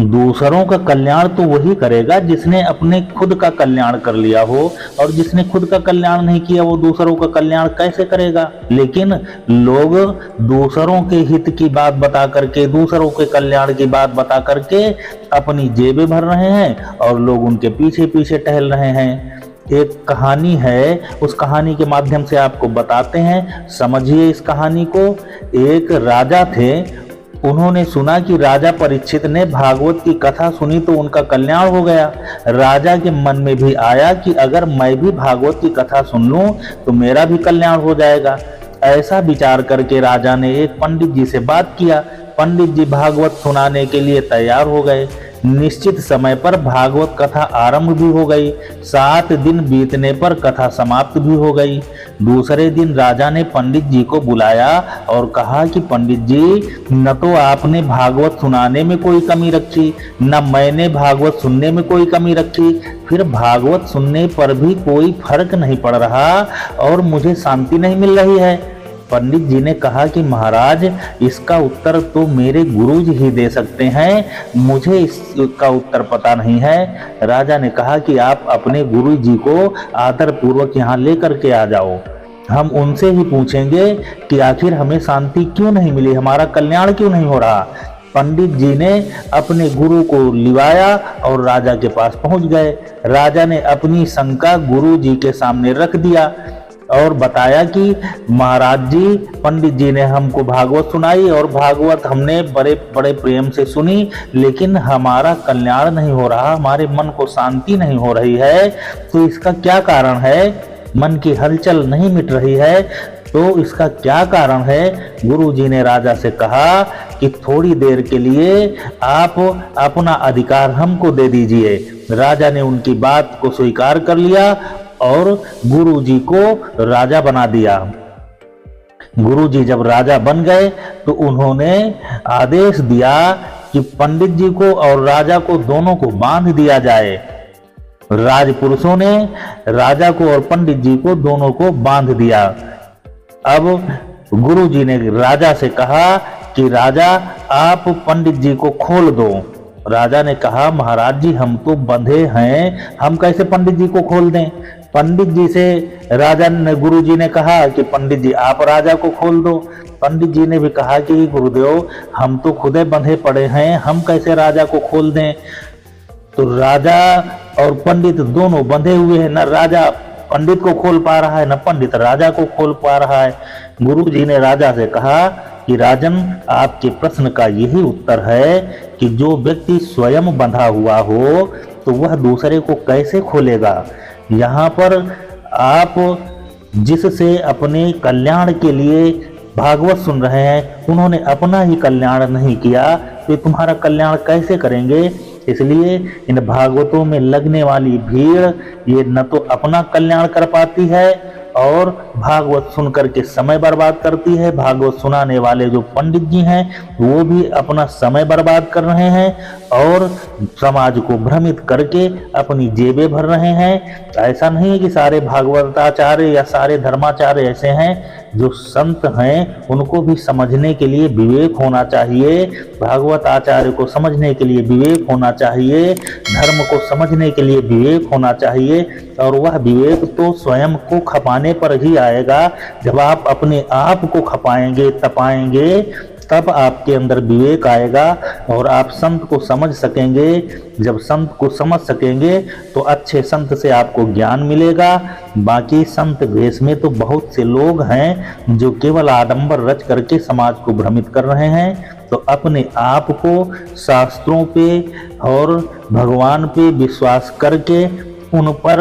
दूसरों का कल्याण तो वही करेगा जिसने अपने खुद का कल्याण कर लिया हो, और जिसने खुद का कल्याण नहीं किया वो दूसरों का कल्याण कैसे करेगा। लेकिन लोग दूसरों के हित की बात बता करके, दूसरों के कल्याण की बात बता करके अपनी जेबें भर रहे हैं और लोग उनके पीछे पीछे टहल रहे हैं। एक कहानी है, उस कहानी के माध्यम से आपको बताते हैं, समझिए इस कहानी को। एक राजा थे, उन्होंने सुना कि राजा परीक्षित ने भागवत की कथा सुनी तो उनका कल्याण हो गया। राजा के मन में भी आया कि अगर मैं भी भागवत की कथा सुन लूं तो मेरा भी कल्याण हो जाएगा। ऐसा विचार करके राजा ने एक पंडित जी से बात किया। पंडित जी भागवत सुनाने के लिए तैयार हो गए। निश्चित समय पर भागवत कथा आरंभ भी हो गई। 7 दिन बीतने पर कथा समाप्त भी हो गई। दूसरे दिन राजा ने पंडित जी को बुलाया और कहा कि पंडित जी, न तो आपने भागवत सुनाने में कोई कमी रखी, न मैंने भागवत सुनने में कोई कमी रखी, फिर भागवत सुनने पर भी कोई फर्क नहीं पड़ रहा और मुझे शांति नहीं मिल रही है। पंडित जी ने कहा कि महाराज, इसका उत्तर तो मेरे गुरु जी ही दे सकते हैं, मुझे इसका उत्तर पता नहीं है। राजा ने कहा कि आप अपने गुरु जी को आदर पूर्वक यहाँ लेकर के आ जाओ, हम उनसे ही पूछेंगे कि आखिर हमें शांति क्यों नहीं मिली, हमारा कल्याण क्यों नहीं हो रहा। पंडित जी ने अपने गुरु को लिवाया और राजा के पास पहुंच गए। राजा ने अपनी शंका गुरु जी के सामने रख दिया और बताया कि महाराज जी, पंडित जी ने हमको भागवत सुनाई और भागवत हमने बड़े बड़े प्रेम से सुनी, लेकिन हमारा कल्याण नहीं हो रहा, हमारे मन को शांति नहीं हो रही है। तो इसका क्या कारण है? मन की हलचल नहीं मिट रही है, तो इसका क्या कारण है? गुरु जी ने राजा से कहा कि थोड़ी देर के लिए आप अपना अधिकार हमको दे दीजिए। राजा ने उनकी बात को स्वीकार कर लिया और गुरु जी को राजा बना दिया। गुरु जी जब राजा बन गए तो उन्होंने आदेश दिया कि पंडित जी को और राजा को दोनों को बांध दिया जाए। राजपुरुषों ने राजा को और पंडित जी को दोनों को बांध दिया। अब गुरु जी ने राजा से कहा कि राजा, आप पंडित जी को खोल दो। राजा ने कहा, महाराज जी, हम तो बंधे हैं, हम कैसे पंडित जी को खोल दें। पंडित जी से राजा ने, गुरु जी ने कहा कि पंडित जी आप राजा को खोल दो। पंडित जी ने भी कहा कि गुरुदेव, हम तो खुदे बंधे पड़े हैं, हम कैसे राजा को खोल दें। तो राजा और पंडित दोनों बंधे हुए हैं, न राजा पंडित को खोल पा रहा है, न पंडित राजा को खोल पा रहा है। गुरु जी ने राजा से कहा कि राजन, आपके प्रश्न का यही उत्तर है कि जो व्यक्ति स्वयं बंधा हुआ हो तो वह दूसरे को कैसे खोलेगा। यहाँ पर आप जिससे अपने कल्याण के लिए भागवत सुन रहे हैं, उन्होंने अपना ही कल्याण नहीं किया, तो तुम्हारा कल्याण कैसे करेंगे। इसलिए इन भागवतों में लगने वाली भीड़ ये न तो अपना कल्याण कर पाती है और भागवत सुन करके समय बर्बाद करती है। भागवत सुनाने वाले जो पंडित जी हैं वो भी अपना समय बर्बाद कर रहे हैं और समाज को भ्रमित करके अपनी जेबें भर रहे हैं। ऐसा नहीं है कि सारे भागवताचार्य या सारे धर्माचार्य ऐसे हैं। जो संत हैं उनको भी समझने के लिए विवेक होना चाहिए, भागवत आचार्य को समझने के लिए विवेक होना चाहिए, धर्म को समझने के लिए विवेक होना चाहिए। और वह विवेक तो स्वयं को खपाने पर ही आएगा। जब आप अपने आप को खपाएंगे, तपाएंगे, तब आपके अंदर विवेक आएगा और आप संत को समझ सकेंगे। जब संत को समझ सकेंगे तो अच्छे संत से आपको ज्ञान मिलेगा। बाकी संत वेश में तो बहुत से लोग हैं जो केवल आडंबर रच करके समाज को भ्रमित कर रहे हैं। तो अपने आप को शास्त्रों पे और भगवान पे विश्वास करके उन पर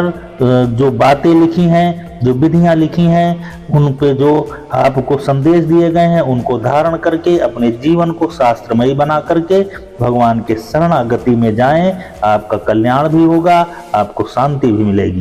जो बातें लिखी हैं, जो विधियां लिखी हैं, उन पे जो आपको संदेश दिए गए हैं, उनको धारण करके अपने जीवन को शास्त्रमयी बना करके भगवान के शरणागति में जाएं। आपका कल्याण भी होगा, आपको शांति भी मिलेगी।